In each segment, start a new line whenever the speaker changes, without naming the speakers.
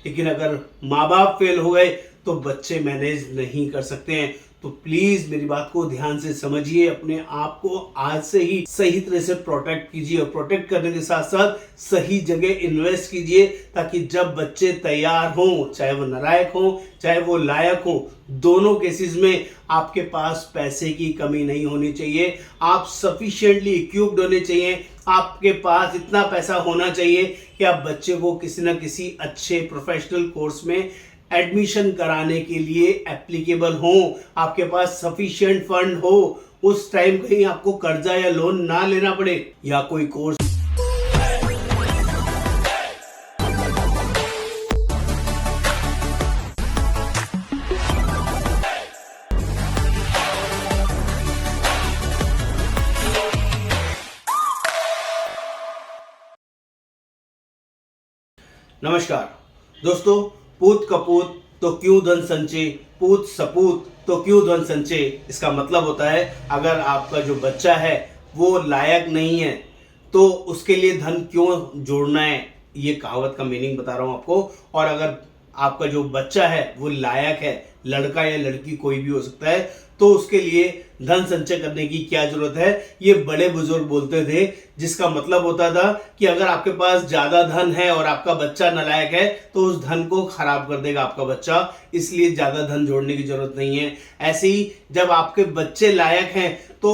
लेकिन अगर माँ बाप फेल हो गए तो बच्चे मैनेज नहीं कर सकते हैं। तो प्लीज मेरी बात को ध्यान से समझिए, अपने आप को आज से ही सही तरह से प्रोटेक्ट कीजिए और प्रोटेक्ट करने के साथ साथ सही जगह इन्वेस्ट कीजिए, ताकि जब बच्चे तैयार हों, चाहे वो नालायक हों चाहे वो लायक हों, दोनों केसेस में आपके पास पैसे की कमी नहीं होनी चाहिए। आप सफिशिएंटली इक्विप्ड होने चाहिए, आपके पास इतना पैसा होना चाहिए कि आप बच्चे को किसी न किसी अच्छे प्रोफेशनल कोर्स में एडमिशन कराने के लिए एप्लीकेबल हो, आपके पास सफिशिएंट फंड हो, उस टाइम कहीं आपको कर्जा या लोन ना लेना पड़े या कोई कोर्स। नमस्कार दोस्तों, पूत कपूत तो क्यों धन संचय, पूत सपूत तो क्यों धन संचय। इसका मतलब होता है अगर आपका जो बच्चा है वो लायक नहीं है तो उसके लिए धन क्यों जोड़ना है। ये कहावत का मीनिंग बता रहा हूं आपको। और अगर आपका जो बच्चा है वो लायक है, लड़का या लड़की कोई भी हो सकता है, तो उसके लिए धन संचय करने की क्या जरूरत है। ये बड़े बुजुर्ग बोलते थे, जिसका मतलब होता था कि अगर आपके पास ज्यादा धन है और आपका बच्चा नालायक है तो उस धन को खराब कर देगा आपका बच्चा, इसलिए ज्यादा धन जोड़ने की जरूरत नहीं है। ऐसे ही जब आपके बच्चे लायक हैं तो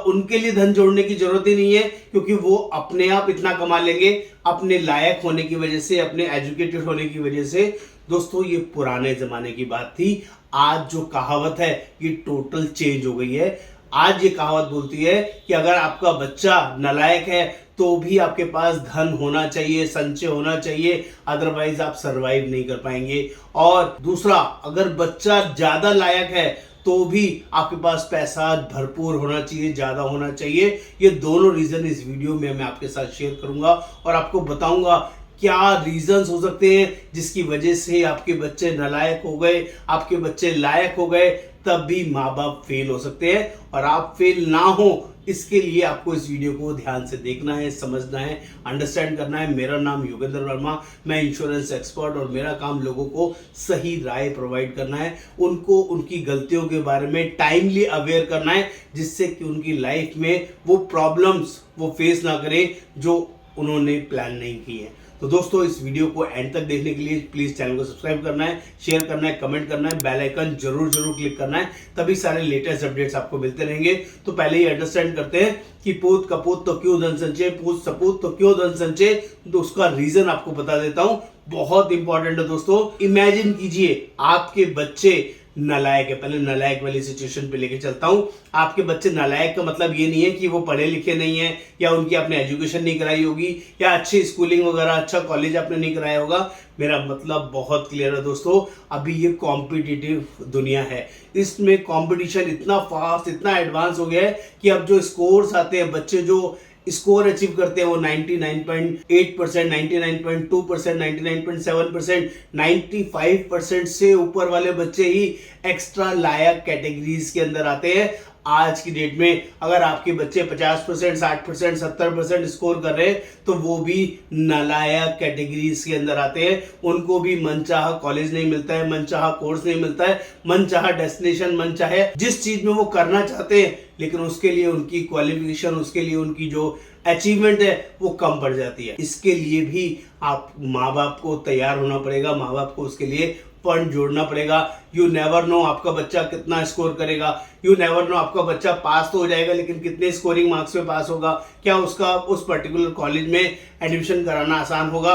उनके लिए धन जोड़ने की जरूरत ही नहीं है, क्योंकि वो अपने आप इतना कमा लेंगे अपने लायक होने की वजह से, अपने एजुकेटेड होने की वजह से। दोस्तों, ये पुराने जमाने की बात थी। आज जो कहावत है ये टोटल चेंज हो गई है। आज ये कहावत बोलती है कि अगर आपका बच्चा नालायक है तो भी आपके पास धन होना चाहिए, संचय होना चाहिए, अदरवाइज आप सरवाइव नहीं कर पाएंगे। और दूसरा, अगर बच्चा ज्यादा लायक है तो भी आपके पास पैसा भरपूर होना चाहिए, ज्यादा होना चाहिए। ये दोनों रीजन इस वीडियो में मैं आपके साथ शेयर करूंगा और आपको बताऊंगा क्या रीजंस हो सकते हैं जिसकी वजह से आपके बच्चे नालायक हो गए, आपके बच्चे लायक हो गए, तब भी माँ बाप फेल हो सकते हैं। और आप फेल ना हो इसके लिए आपको इस वीडियो को ध्यान से देखना है, समझना है, अंडरस्टैंड करना है। मेरा नाम योगेंद्र वर्मा, मैं इंश्योरेंस एक्सपर्ट और मेरा काम लोगों को सही राय प्रोवाइड करना है, उनको उनकी गलतियों के बारे में टाइमली अवेयर करना है, जिससे कि उनकी लाइफ में वो प्रॉब्लम्स वो फेस ना करें जो उन्होंने प्लान नहीं की है। तो दोस्तों, इस वीडियो को एंड तक देखने के लिए प्लीज चैनल को सब्सक्राइब करना है, शेयर करना है, कमेंट करना है, बेल आइकन जरूर क्लिक करना है, तभी सारे लेटेस्ट अपडेट्स आपको मिलते रहेंगे। तो पहले ही अंडरस्टैंड करते हैं कि पूत कपूत तो क्यों धन संचय, पूत सपूत तो क्यों धन संचय। तो उसका रीजन आपको बता देता हूं, बहुत इंपॉर्टेंट है दोस्तों। इमेजिन कीजिए आपके बच्चे नालायक है। पहले नालायक वाली सिचुएशन पे लेके चलता हूं। आपके बच्चे नालायक का मतलब ये नहीं है कि वो पढ़े लिखे नहीं है या उनकी आपने एजुकेशन नहीं कराई होगी या अच्छी स्कूलिंग वगैरह, अच्छा कॉलेज आपने नहीं कराया होगा। मेरा मतलब बहुत क्लियर है दोस्तों, अभी ये कॉम्पिटिटिव दुनिया है, इसमें कंपटीशन इतना फास्ट, इतना एडवांस हो गया है कि अब जो स्कोर्स आते हैं, बच्चे जो स्कोर अचीव करते हैं वो 99.8%, 99.2%, 99.7%, 95% से ऊपर वाले बच्चे ही एक्स्ट्रा लायक कैटेगरीज के अंदर आते हैं। आज की डेट में अगर आपके बच्चे 50%, 60%, 70% स्कोर कर रहे हैं तो वो भी नालायक कैटेगरीज के अंदर आते हैं। उनको भी मनचाहा कॉलेज नहीं मिलता है, मनचाहा कोर्स नहीं मिलता है, मनचाहा डेस्टिनेशन, मनचाहे जिस चीज में वो करना चाहते हैं, लेकिन उसके लिए उनकी क्वालिफिकेशन, उसके लिए उनकी जो अचीवमेंट है वो कम पड़ जाती है। इसके लिए भी आप माँ बाप को तैयार होना पड़ेगा, माँ बाप को उसके लिए फंड जोड़ना पड़ेगा। यू नेवर नो आपका बच्चा कितना स्कोर करेगा, यू नेवर नो आपका बच्चा पास तो हो जाएगा लेकिन कितने स्कोरिंग मार्क्स में पास होगा, क्या उसका उस पर्टिकुलर कॉलेज में एडमिशन कराना आसान होगा।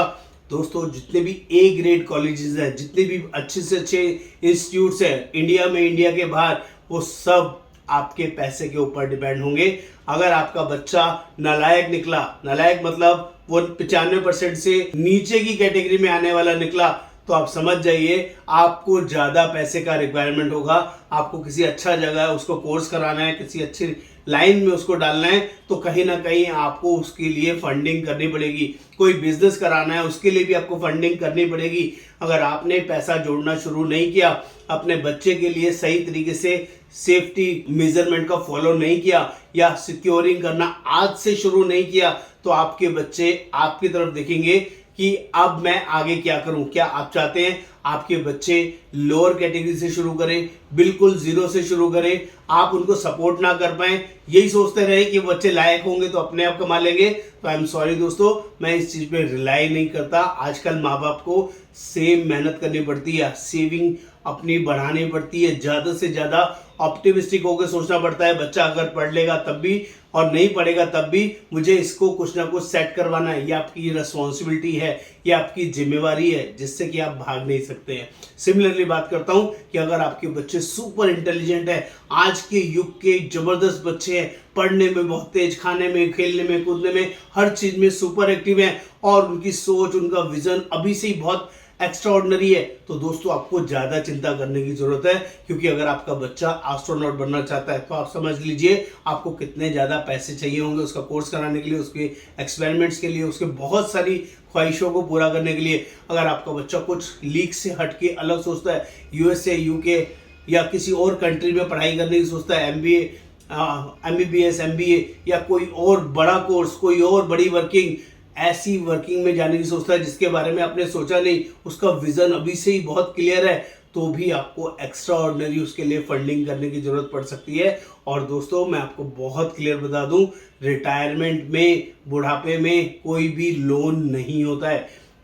दोस्तों, जितने भी ए ग्रेड कॉलेजेस हैं, जितने भी अच्छे से अच्छे इंस्टीट्यूट्स हैं इंडिया में, इंडिया के बाहर, वो सब आपके पैसे के ऊपर डिपेंड होंगे। अगर आपका बच्चा नालायक निकला, नालायक मतलब वो 95% से नीचे की कैटेगरी में आने वाला निकला, तो आप समझ जाइए आपको ज्यादा पैसे का रिक्वायरमेंट होगा। आपको किसी अच्छा जगह उसको कोर्स कराना है, किसी अच्छी लाइन में उसको डालना है, तो कहीं ना कहीं आपको उसके लिए फंडिंग करनी पड़ेगी। कोई बिजनेस कराना है उसके लिए भी आपको फंडिंग करनी पड़ेगी। अगर आपने पैसा जोड़ना शुरू नहीं किया, अपने बच्चे के लिए सही तरीके से सेफ्टी मेजरमेंट का फॉलो नहीं किया या सिक्योरिंग करना आज से शुरू नहीं किया, तो आपके बच्चे आपकी तरफ देखेंगे कि अब मैं आगे क्या करूं। क्या आप चाहते हैं आपके बच्चे लोअर कैटेगरी से शुरू करें, बिल्कुल जीरो से शुरू करें, आप उनको सपोर्ट ना कर पाए, यही सोचते रहे कि बच्चे लायक होंगे तो अपने आप कमा लेंगे? तो आई एम सॉरी दोस्तों, मैं इस चीज पे रिलाई नहीं करता। आजकल माँ बाप को सेम मेहनत करनी पड़ती है, सेविंग अपनी बढ़ानी पड़ती है, ज्यादा से ज्यादा ऑप्टिमिस्टिक होकर सोचना पड़ता है। बच्चा अगर पढ़ लेगा तब भी और नहीं पढ़ेगा तब भी मुझे इसको कुछ ना कुछ सेट करवाना है। ये आपकी रिस्पॉन्सिबिलिटी है, ये आपकी जिम्मेवारी है, जिससे कि आप भाग नहीं सकते हैं। सिमिलरली बात करता हूं कि अगर आपके बच्चे सुपर इंटेलिजेंट है, आज के युग के जबरदस्त बच्चे हैं, पढ़ने में बहुत तेज, खाने में, खेलने में, कूदने में, हर चीज में सुपर एक्टिव हैं और उनकी सोच, उनका विजन अभी से ही बहुत एक्स्ट्रा ऑर्डिनरी है, तो दोस्तों आपको ज्यादा चिंता करने की जरूरत है। क्योंकि अगर आपका बच्चा एस्ट्रोनॉट बनना चाहता है तो आप समझ लीजिए आपको कितने ज्यादा पैसे चाहिए होंगे उसका कोर्स कराने के लिए, उसके एक्सपेरिमेंट्स के लिए, उसके बहुत सारी ख्वाहिशों को पूरा करने के लिए। अगर आपका बच्चा कुछ लीग से हट के अलग सोचता है, यूएसए, यूके या किसी और कंट्री में पढ़ाई करने की सोचता है, एमबीए, एमबीबीएस, एमबीए या कोई और बड़ा कोर्स, कोई और बड़ी वर्किंग, ऐसी वर्किंग में जाने की सोचता है जिसके बारे में आपने सोचा नहीं, उसका विजन अभी से ही बहुत क्लियर है, तो भी आपको एक्स्ट्रा ऑर्डिनरी उसके लिए फंडिंग करने की जरूरत पड़ सकती है। और दोस्तों मैं आपको बहुत क्लियर बता दूं, रिटायरमेंट में, बुढ़ापे में कोई भी लोन नहीं होता है।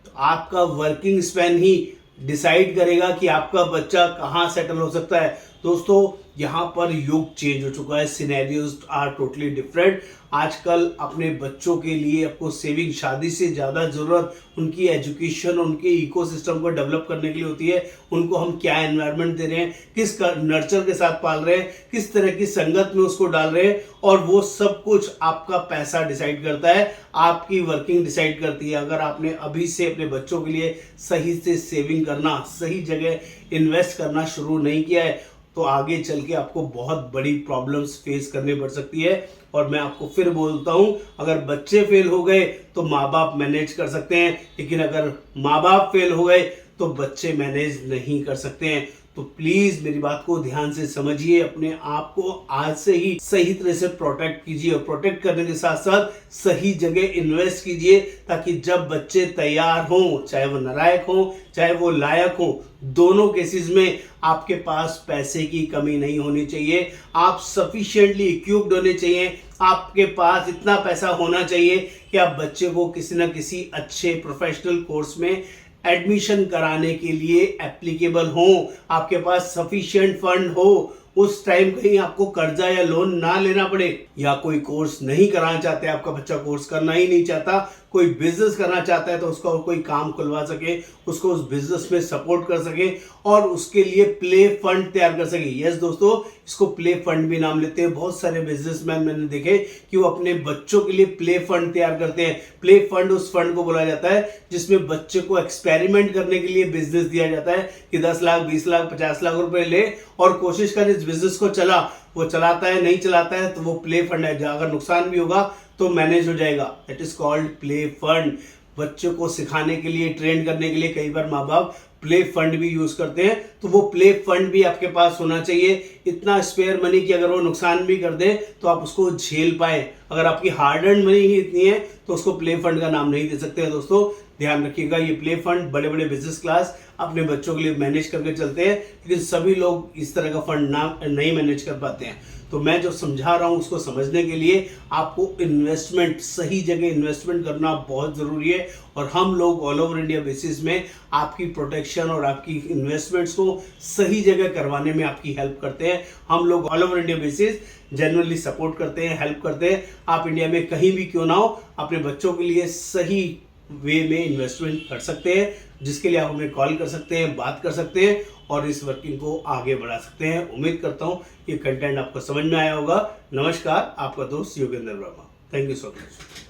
तो आपका वर्किंग स्पैन ही डिसाइड करेगा कि आपका बच्चा कहाँ सेटल हो सकता है। दोस्तों यहाँ पर युग चेंज हो चुका है, सिनेरियोज आर टोटली डिफरेंट। आजकल अपने बच्चों के लिए आपको सेविंग शादी से ज़्यादा ज़रूरत उनकी एजुकेशन, उनके इकोसिस्टम को डेवलप करने के लिए होती है। उनको हम क्या एनवायरनमेंट दे रहे हैं, किस नर्चर के साथ पाल रहे हैं, किस तरह की संगत में उसको डाल रहे हैं, और वो सब कुछ आपका पैसा डिसाइड करता है, आपकी वर्किंग डिसाइड करती है। अगर आपने अभी से अपने बच्चों के लिए सही से सेविंग करना, सही जगह इन्वेस्ट करना शुरू नहीं किया है तो आगे चल के आपको बहुत बड़ी प्रॉब्लम्स फेस करनी पड़ सकती है। और मैं आपको फिर बोलता हूं, अगर बच्चे फेल हो गए तो माँ बाप मैनेज कर सकते हैं, लेकिन अगर माँ बाप फेल हो गए तो बच्चे मैनेज नहीं कर सकते हैं। तो प्लीज मेरी बात को ध्यान से समझिए, अपने आप को आज से ही सही तरह से प्रोटेक्ट कीजिए और प्रोटेक्ट करने के साथ साथ सही जगह इन्वेस्ट कीजिए, ताकि जब बच्चे तैयार हों, चाहे वो नालायक हों चाहे वो लायक हों, दोनों केसेस में आपके पास पैसे की कमी नहीं होनी चाहिए। आप सफिशिएंटली इक्विप्ड होने चाहिए, आपके पास इतना पैसा होना चाहिए कि आप बच्चे को किसी न किसी अच्छे प्रोफेशनल कोर्स में एडमिशन कराने के लिए एप्लीकेबल हो, आपके पास सफिशिएंट फंड हो, उस टाइम कहीं आपको कर्जा या लोन ना लेना पड़े, या कोई कोर्स नहीं कराना चाहते, आपका बच्चा कोर्स करना ही नहीं चाहता, कोई बिजनेस करना चाहता है तो उसका कोई काम खुलवा सके, उसको उस बिजनेस में सपोर्ट कर सके और उसके लिए प्ले फंड तैयार कर सके। यस दोस्तों, इसको प्ले फंड भी नाम लेते हैं। बहुत सारे बिजनेसमैन मैंने देखे कि वो अपने बच्चों के लिए प्ले फंड तैयार करते हैं। प्ले फंड उस फंड को बोला जाता है जिसमें बच्चे को एक्सपेरिमेंट करने के लिए बिजनेस दिया जाता है कि 10 लाख, 20 लाख, 50 लाख रुपए ले और कोशिश कर इस बिजनेस को चला। वो चलाता है, नहीं चलाता है तो वो प्ले फंड है, अगर नुकसान भी होगा तो मैनेज हो जाएगा। It is called play fund. बच्चों को सिखाने के लिए, ट्रेन करने के लिए कई बार माँ बाप प्ले फंड भी यूज करते हैं, तो वो प्ले फंड भी आपके पास होना चाहिए। इतना स्पेयर मनी कि अगर वो नुकसान भी कर दे तो आप उसको झेल पाए। अगर आपकी हार्ड अर्न मनी ही इतनी है तो उसको प्ले फंड का नाम नहीं दे सकते हैं। दोस्तों ध्यान रखिएगा, ये प्ले फंड बड़े बड़े बिजनेस क्लास अपने बच्चों के लिए मैनेज करके चलते हैं, लेकिन सभी लोग इस तरह का फंड नहीं मैनेज कर पाते हैं। तो मैं जो समझा रहा हूं उसको समझने के लिए आपको इन्वेस्टमेंट, सही जगह इन्वेस्टमेंट करना बहुत जरूरी है। और हम लोग ऑल ओवर इंडिया बेसिस में आपकी प्रोटेक्शन और आपकी इन्वेस्टमेंट्स को सही जगह करवाने में आपकी हेल्प करते हैं। हम लोग all over India basis generally support करते हैं, हेल्प करते हैं। आप इंडिया में कहीं भी क्यों ना हो, अपने बच्चों के लिए सही वे में इन्वेस्टमेंट कर सकते हैं, जिसके लिए आप हमें कॉल कर सकते हैं, बात कर सकते हैं और इस वर्किंग को आगे बढ़ा सकते हैं। उम्मीद करता हूं ये कंटेंट आपको समझ में आया होगा। नमस्कार, आपका दोस्त Yogendra Verma. Thank you so much.